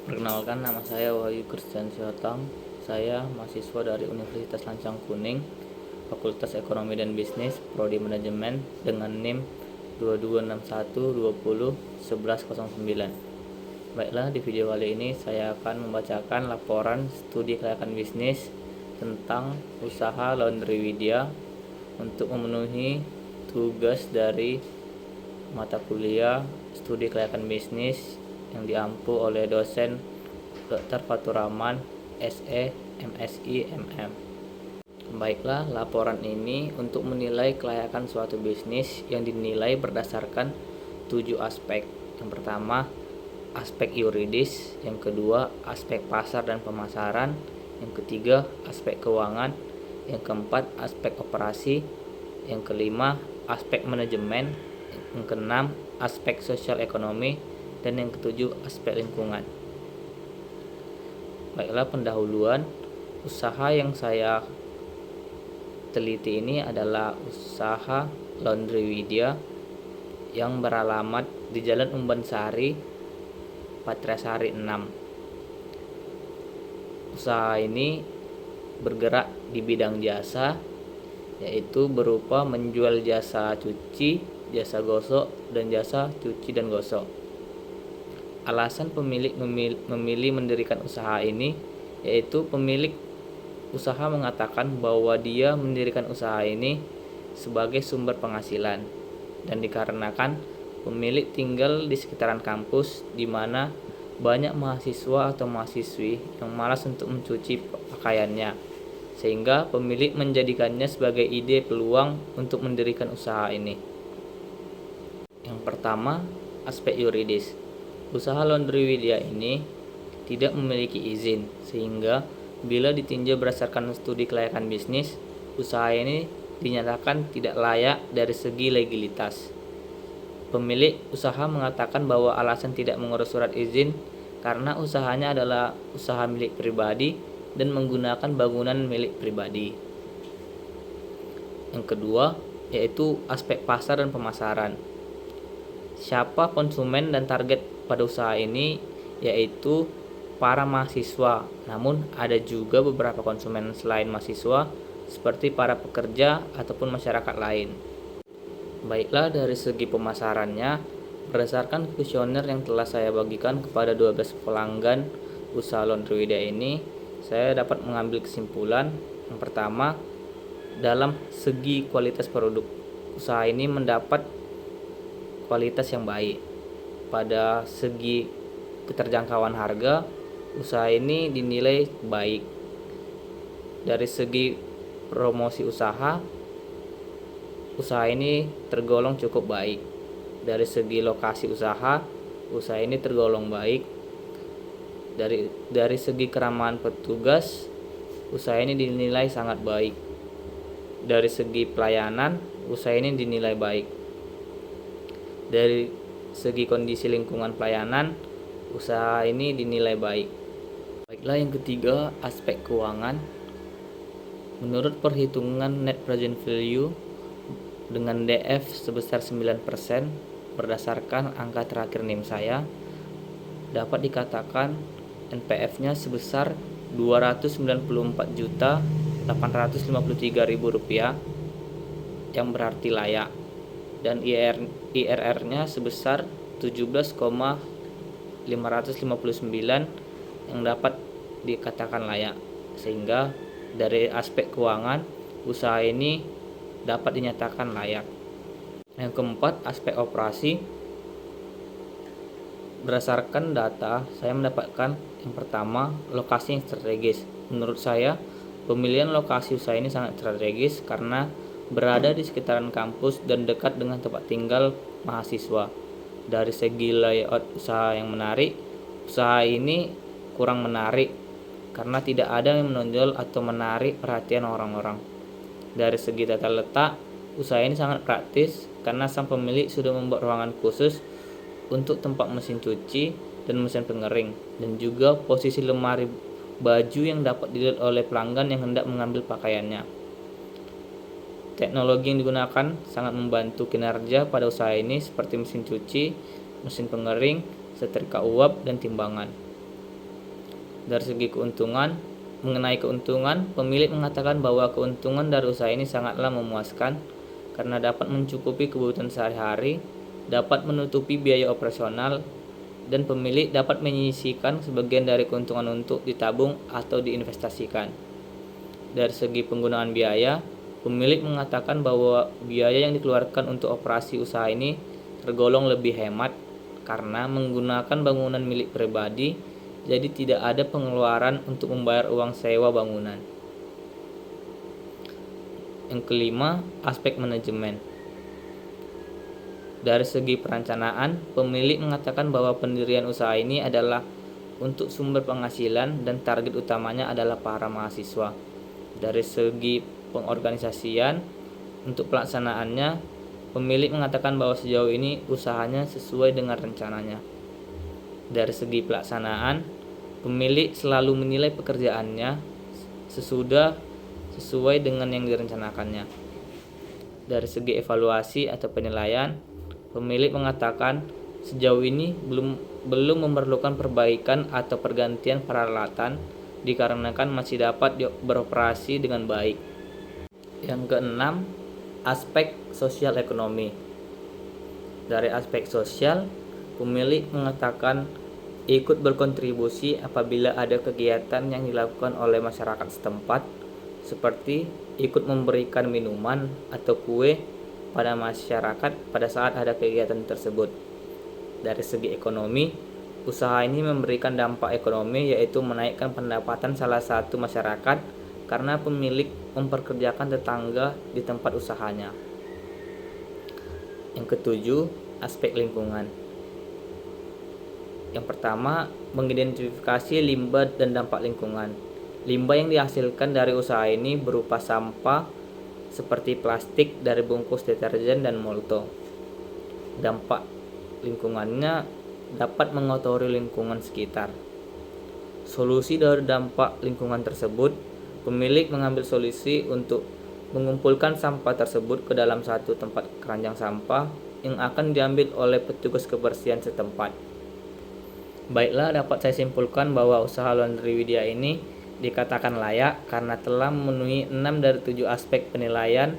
Perkenalkan, nama saya Wahyu Christian Siotang. Saya mahasiswa dari Universitas Lancang Kuning, Fakultas Ekonomi dan Bisnis, Prodi Manajemen dengan NIM 2261201109. Baiklah, di video kali ini saya akan membacakan laporan studi kelayakan bisnis tentang usaha Laundry Widya untuk memenuhi tugas dari mata kuliah studi kelayakan bisnis yang diampu oleh dosen Dr. Faturrahman, SE, MSI, MM. Baiklah, laporan ini untuk menilai kelayakan suatu bisnis yang dinilai berdasarkan 7 aspek. Yang pertama, aspek yuridis. Yang kedua, aspek pasar dan pemasaran. Yang ketiga, aspek keuangan. Yang keempat, aspek operasi. Yang kelima, aspek manajemen. Yang keenam, aspek sosial ekonomi. Dan yang ketujuh, aspek lingkungan. Baiklah, pendahuluan. Usaha yang saya teliti ini adalah usaha Laundry Widya yang beralamat di Jalan Umbansari, Patriasari 6. Usaha ini bergerak di bidang jasa, yaitu berupa menjual jasa cuci, jasa gosok, dan jasa cuci dan gosok. Alasan pemilik memilih mendirikan usaha ini, yaitu pemilik usaha mengatakan bahwa dia mendirikan usaha ini sebagai sumber penghasilan, dan dikarenakan pemilik tinggal di sekitaran kampus di mana banyak mahasiswa atau mahasiswi yang malas untuk mencuci pakaiannya, sehingga pemilik menjadikannya sebagai ide peluang untuk mendirikan usaha ini. Yang pertama, aspek yuridis. Usaha Laundry Widya ini tidak memiliki izin, sehingga bila ditinjau berdasarkan studi kelayakan bisnis, usaha ini dinyatakan tidak layak dari segi legalitas. Pemilik usaha mengatakan bahwa alasan tidak mengurus surat izin karena usahanya adalah usaha milik pribadi dan menggunakan bangunan milik pribadi. Yang kedua, yaitu aspek pasar dan pemasaran. Siapa konsumen dan target pada usaha ini, yaitu para mahasiswa. Namun ada juga beberapa konsumen selain mahasiswa, seperti para pekerja ataupun masyarakat lain. Baiklah, dari segi pemasarannya, berdasarkan kuesioner yang telah saya bagikan kepada 12 pelanggan usaha Laundry Widya ini, saya dapat mengambil kesimpulan. Yang pertama, dalam segi kualitas produk, usaha ini mendapat kualitas yang baik. Pada segi keterjangkauan harga, usaha ini dinilai baik. Dari segi promosi usaha ini tergolong cukup baik. Dari segi lokasi usaha ini tergolong baik. Dari segi keramahan petugas, usaha ini dinilai sangat baik. Dari segi pelayanan, usaha ini dinilai baik. Dari segi kondisi lingkungan pelayanan, usaha ini dinilai baik. Baiklah, yang ketiga, aspek keuangan. Menurut perhitungan net present value dengan DF sebesar 9% berdasarkan angka terakhir NIM saya, dapat dikatakan NPF-nya sebesar Rp294.853.000 yang berarti layak, dan IRR-nya sebesar 17,559 yang dapat dikatakan layak, sehingga dari aspek keuangan usaha ini dapat dinyatakan layak. Yang keempat, aspek operasi. Berdasarkan data, saya mendapatkan yang pertama, lokasi yang strategis. Menurut saya, pemilihan lokasi usaha ini sangat strategis karena berada di sekitaran kampus dan dekat dengan tempat tinggal mahasiswa. Dari segi layout usaha yang menarik, usaha ini kurang menarik karena tidak ada yang menonjol atau menarik perhatian orang-orang. Dari segi tata letak, usaha ini sangat praktis karena sang pemilik sudah membuat ruangan khusus untuk tempat mesin cuci dan mesin pengering, dan juga posisi lemari baju yang dapat dilihat oleh pelanggan yang hendak mengambil pakaiannya. Teknologi yang digunakan sangat membantu kinerja pada usaha ini seperti mesin cuci, mesin pengering, setrika uap, dan timbangan. Dari segi mengenai keuntungan, pemilik mengatakan bahwa keuntungan dari usaha ini sangatlah memuaskan karena dapat mencukupi kebutuhan sehari-hari, dapat menutupi biaya operasional, dan pemilik dapat menyisihkan sebagian dari keuntungan untuk ditabung atau diinvestasikan. Dari segi penggunaan biaya, pemilik mengatakan bahwa biaya yang dikeluarkan untuk operasi usaha ini tergolong lebih hemat karena menggunakan bangunan milik pribadi, jadi tidak ada pengeluaran untuk membayar uang sewa bangunan. Yang kelima, aspek manajemen. Dari segi perencanaan, pemilik mengatakan bahwa pendirian usaha ini adalah untuk sumber penghasilan dan target utamanya adalah para mahasiswa. Dari segi pengorganisasian, untuk pelaksanaannya, pemilik mengatakan bahwa sejauh ini usahanya sesuai dengan rencananya. Dari segi pelaksanaan, pemilik selalu menilai pekerjaannya sesuai dengan yang direncanakannya. Dari segi evaluasi atau penilaian, pemilik mengatakan sejauh ini belum memerlukan perbaikan atau pergantian peralatan dikarenakan masih dapat beroperasi dengan baik. Yang keenam, aspek sosial ekonomi. Dari aspek sosial, pemilik mengatakan ikut berkontribusi apabila ada kegiatan yang dilakukan oleh masyarakat setempat, seperti ikut memberikan minuman atau kue pada masyarakat pada saat ada kegiatan tersebut. Dari segi ekonomi, usaha ini memberikan dampak ekonomi, yaitu menaikkan pendapatan salah satu masyarakat karena pemilik memperkerjakan tetangga di tempat usahanya. Yang ketujuh, aspek lingkungan. Yang pertama, mengidentifikasi limbah dan dampak lingkungan. Limbah yang dihasilkan dari usaha ini berupa sampah seperti plastik dari bungkus deterjen dan molto. Dampak lingkungannya dapat mengotori lingkungan sekitar. Solusi dari dampak lingkungan tersebut, pemilik mengambil solusi untuk mengumpulkan sampah tersebut ke dalam satu tempat keranjang sampah yang akan diambil oleh petugas kebersihan setempat. Baiklah, dapat saya simpulkan bahwa usaha Laundry Widya ini dikatakan layak karena telah memenuhi 6 dari 7 aspek penilaian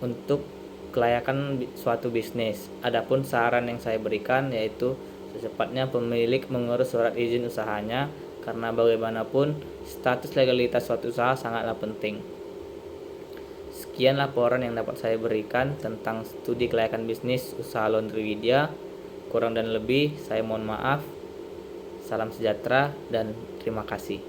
untuk kelayakan suatu bisnis. Adapun saran yang saya berikan yaitu secepatnya pemilik mengurus surat izin usahanya karena bagaimanapun status legalitas suatu usaha sangatlah penting. Sekian laporan yang dapat saya berikan tentang studi kelayakan bisnis usaha Laundry Widya. Kurang dan lebih saya mohon maaf. Salam sejahtera dan terima kasih.